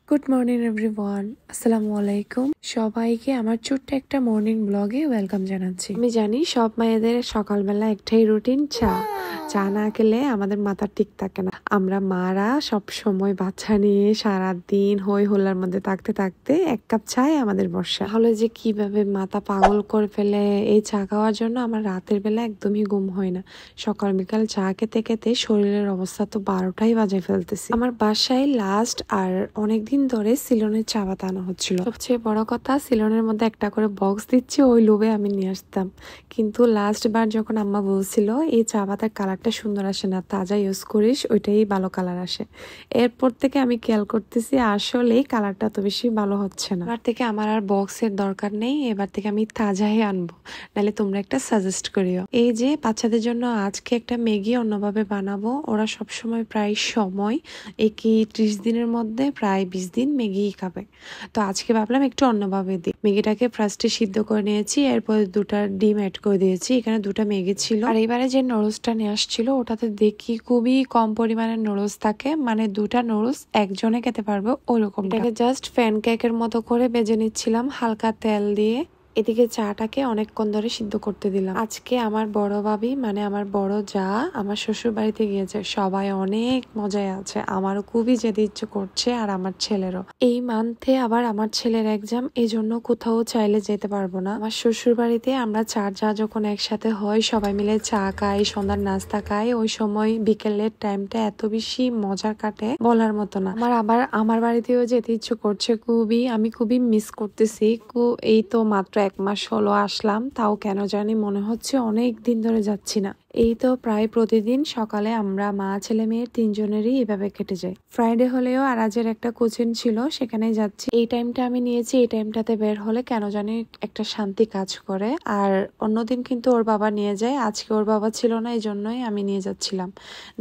Good morning everyone, আসসালামু আলাইকুম। সবাইকে আমার ছোট্ট একটা মর্নিং ব্লগে ওয়েলকাম জানাচ্ছি। আমি জানি সব মায়েদের সকালবেলা একটাই রুটিন, চা না খেলে আমাদের মাথা ঠিক থাকে না। আমরা মারা সব সময় বাচ্চা নিয়ে সারাদিন হই হোল্লার মধ্যে থাকতে থাকতে এক কাপ চাই আমাদের বর্ষা হলে যে কিভাবে মাথা পাগল করে ফেলে এই চা খাওয়ার জন্য আমার রাতের বেলা একদমই ঘুম হয় না। সকাল বিকাল চা খেতে খেতে শরীরের অবস্থা তো 12টাই বাজে ফেলতেছি। আমার বাসায় লাস্ট আর অনেকদিন ধরে সিলনের চা পাতা আনা হচ্ছিল। সবচেয়ে বড় কথা, সিলনের মধ্যে একটা করে বক্স দিচ্ছে, ওই লোভে আমি নিয়ে আসতাম। কিন্তু লাস্ট বার যখন আম্মা বলছিল এই চা পাতার কালারটা সুন্দর আসে না, তাজা ইউজ করিস, ওইটাই ভালো কালার আসে। এরপর থেকে আমি খেয়াল করতেছি আসলে কালারটা তো বেশি ভালো হচ্ছে না। এবার থেকে আমার আর বক্সের দরকার নেই, এবার থেকে আমি তাজাই আনবো, নাহলে তোমরা একটা সাজেস্ট করিও। এই যে বাচ্চাদের জন্য আজকে একটা ম্যাগি অন্যভাবে বানাবো। ওরা সবসময় প্রায় সময় একই 30 দিনের মধ্যে প্রায় 20 দিন ম্যাগি খাবে, তো আজকে ভাবলাম একটু অন্যভাবে দিই। ম্যাগিটাকে ফার্স্টে সিদ্ধ করে নিয়েছি, এরপর 2টা ডিম অ্যাড করে দিয়েছি। এখানে 2টা ম্যাগি ছিল, আর এবারে যে নুডলসটা নিয়ে আসছিল ওটাতে দেখি খুবই কম পরিমাণে নুডলস থাকে, মানে 2টা নুডলস একজনে খেতে পারবে ওরকম। এটাকে জাস্ট প্যানকেকের মতো করে ভেজে নিচ্ছিলাম হালকা তেল দিয়ে। এদিকে চাটাকে অনেকক্ষণ ধরে সিদ্ধ করতে দিলাম। আজকে আমার বড় ভাবি মানে আমার বড় যা আমার শ্বশুর বাড়িতে গিয়েছে, সবাই অনেক মজায় আছে। আমারও খুবই যেতে ইচ্ছে করছে, আর আমার ছেলেরও। এই মান্থে আবার আমার ছেলের এক্সাম, এই জন্য কোথাও চাইলে যেতে পারবো না। আমার শ্বশুর বাড়িতে আমরা চার যা যখন একসাথে হয়, সবাই মিলে চা খাই, সন্ধ্যার নাস্তা খাই, ওই সময় বিকেলের টাইমটা এত বেশি মজার কাটে বলার মতো না। আমার বাড়িতেও যেতে ইচ্ছে করছে খুবই, আমি খুবই মিস করতেছি। এই তো মাত্র 1 মাস হলো আসলাম, তাও কেন জানি মনে হচ্ছে অনেক দিন ধরে যাচ্ছি না। এই তো প্রায় প্রতিদিন সকালে আমরা মা ছেলে মেয়ের 3 জনেরই এভাবে কেটে যায়। ফ্রাইডে হলেও আরাজের একটা কোচিং ছিল, সেখানে যাচ্ছি। এই টাইমটা আমি নিয়েছি, এই টাইমটাতে বের হলে কেন জানি একটা শান্তি কাজ করে। আর অন্যদিন কিন্তু ওর বাবা নিয়ে যায়, আজকে ওর বাবা ছিল না, এই জন্যই আমি নিয়ে যাচ্ছিলাম।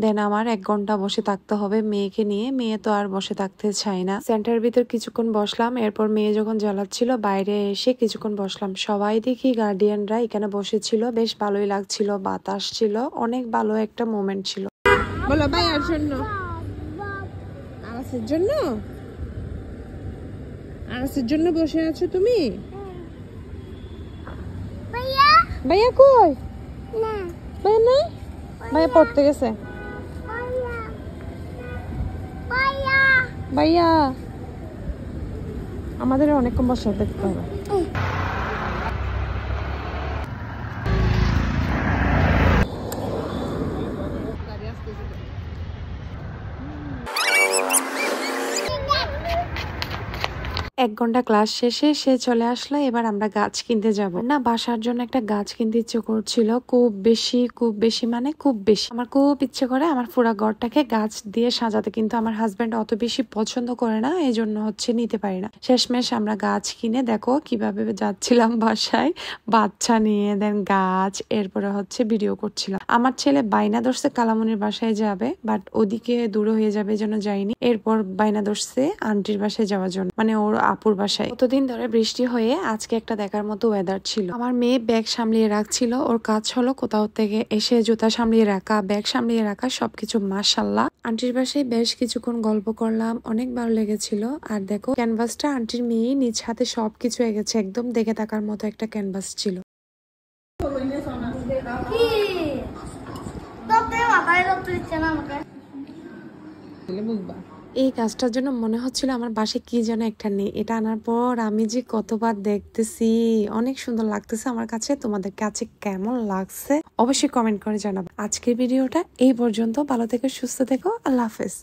দেন আমার 1 ঘন্টা বসে থাকতে হবে মেয়েকে নিয়ে, মেয়ে তো আর বসে থাকতে চায় না। সেন্টার ভিতর কিছুক্ষণ বসলাম, এরপর মেয়ে যখন জ্বালাচ্ছিল বাইরে এসে কিছুক্ষণ বসলাম। সবাই দেখি গার্ডিয়ানরা এখানে বসেছিল, বেশ ভালোই লাগছিল, বাতাস ছিল, অনেক ভালো একটা মোমেন্ট ছিল। বলো ভাইয়ার জন্য, আরাসের জন্য, আরাসের জন্য বসে আছো তুমি? ভাইয়া ভাইয়া কই? না ভাইয়া নাই, ভাইয়া পড়তে গেছে। ভাইয়া ভাইয়া আমাদের অনেকক্ষণ বসে দেখতে হবে। এক ঘন্টা ক্লাস শেষে সে চলে আসলো, এবার আমরা গাছ কিনতে যাব। না, বাসার জন্য একটা গাছ কিনতে ইচ্ছে করছিল, খুব বেশি মানে খুব বেশি। আমার খুব ইচ্ছে করে আমার পুরা ঘরটাকে গাছ দিয়ে সাজাতে, কিন্তু আমার হাজবেন্ড অত বেশি পছন্দ করে না, এই জন্য হচ্ছে নিতে পারি না। শেষমেশ আমরা গাছ কিনে দেখো কিভাবে যাচ্ছিলাম বাসায় বাচ্চা নিয়ে, দেন গাছ, এরপরে হচ্ছে ভিডিও করছিলাম। আমার ছেলে বাইনা ধরছে কালামনির বাসায় যাবে, বাট ওদিকে দূরে হয়ে যাবে এই জন্য যাইনি। এরপর বাইনা ধরছে আন্টির বাসায় যাওয়ার জন্য, মানে ওর আপুর বাসায়। কতদিন ধরে বৃষ্টি হয়ে আজকে একটা দেখার মতো ওয়েদার ছিল। আমার মেয়ে ব্যাগ সামলিয়ে রাখছিল, ওর কাজ হলো কোথাও থেকে এসে জুতা সামলিয়ে রাখা, ব্যাগ সামলিয়ে রাখা, সবকিছু মাশাআল্লাহ। আন্টির বাসায় বেশ কিছুক্ষণ গল্প করলাম, অনেক ভালো লেগেছিল। আর দেখো ক্যানভাসটা আন্টির মেয়ে নিজ হাতে সবকিছু এগেছে, একদম দেখে থাকার মতো একটা ক্যানভাস ছিল। এই কাজটার জন্য মনে হচ্ছিল আমার বাসায় কি যেন একটা নেই। এটা আনার পর আমি যে কতবার দেখতেছি, অনেক সুন্দর লাগতেছে আমার কাছে। তোমাদের কাছে কেমন লাগছে অবশ্যই কমেন্ট করে জানাবো। আজকের ভিডিওটা এই পর্যন্ত, ভালো থেকো, সুস্থ থেকো, আল্লাহ হাফেজ।